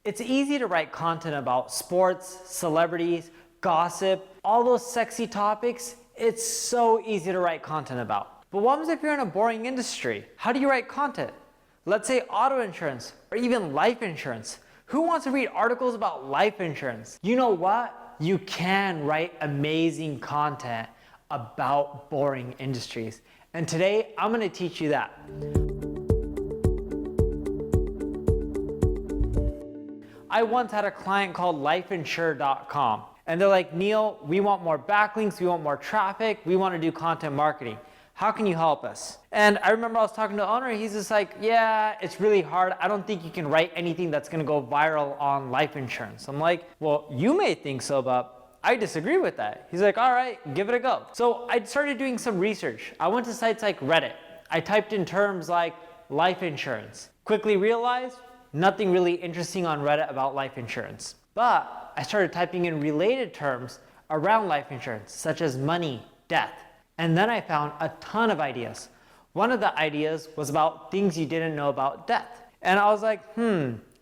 It's easy to write content about sports, celebrities, gossip, all those sexy topics. It's so easy to write content about. But what happens if you're in a boring industry? How do you write content? Let's say auto insurance or even life insurance. Who wants to read articles about life insurance? You know what? You can write amazing content about boring industries. And today, I'm gonna teach you that. I once had a client called lifeinsure.com, and they're like, Neil, we want more backlinks, we want more traffic, we want to do content marketing. How can you help us? And I remember I was talking to the owner, he's just like, yeah, it's really hard. I don't think you can write anything that's gonna go viral on life insurance. I'm like, well, you may think so, but I disagree with that. He's like, all right, give it a go. So I started doing some research. I went to sites like Reddit. I typed in terms like life insurance. Quickly realized, nothing really interesting on Reddit about life insurance. But I started typing in related terms around life insurance, such as money, death. And then I found a ton of ideas. One of the ideas was about things you didn't know about death. And I was like,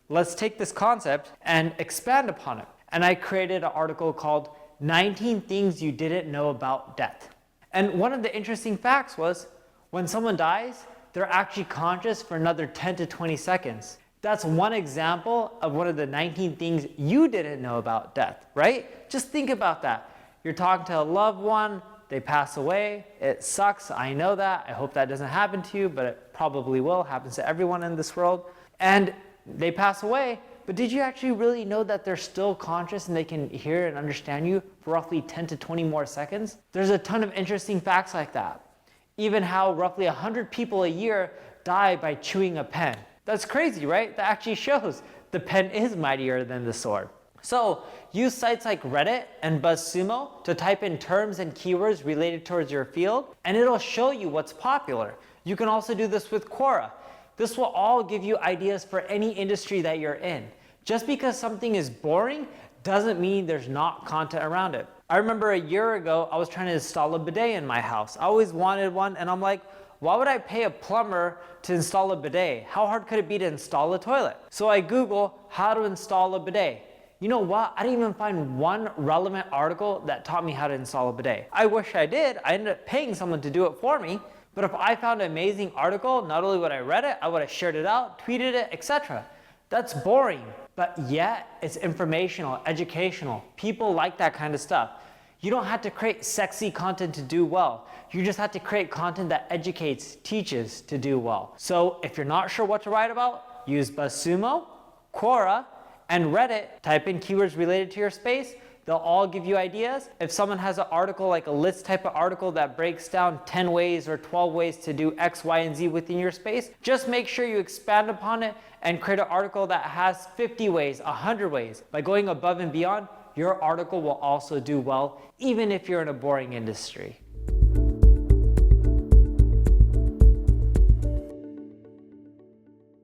let's take this concept and expand upon it. And I created an article called 19 Things You Didn't Know About Death. And one of the interesting facts was when someone dies, they're actually conscious for another 10 to 20 seconds. That's one example of one of the 19 things you didn't know about death, right? Just think about that. You're talking to a loved one, they pass away, it sucks, I know that, I hope that doesn't happen to you, but it probably will, happens to everyone in this world. And they pass away, but did you actually really know that they're still conscious and they can hear and understand you for roughly 10 to 20 more seconds? There's a ton of interesting facts like that. Even how roughly 100 people a year die by chewing a pen. That's crazy, right? That actually shows the pen is mightier than the sword. So use sites like Reddit and BuzzSumo to type in terms and keywords related towards your field, and it'll show you what's popular. You can also do this with Quora. This will all give you ideas for any industry that you're in. Just because something is boring doesn't mean there's not content around it. I remember a year ago, I was trying to install a bidet in my house. I always wanted one, and I'm like, why would I pay a plumber to install a bidet? How hard could it be to install a toilet? So I Google how to install a bidet. You know what? I didn't even find one relevant article that taught me how to install a bidet. I wish I did. I ended up paying someone to do it for me. But if I found an amazing article, not only would I read it, I would have shared it out, tweeted it, etc. That's boring, but yet it's informational, educational. People like that kind of stuff. You don't have to create sexy content to do well. You just have to create content that educates, teaches to do well. So if you're not sure what to write about, use BuzzSumo, Quora, and Reddit. Type in keywords related to your space. They'll all give you ideas. If someone has an article, like a list type of article that breaks down 10 ways or 12 ways to do X, Y, and Z within your space, just make sure you expand upon it and create an article that has 50 ways, 100 ways. By going above and beyond, your article will also do well, even if you're in a boring industry.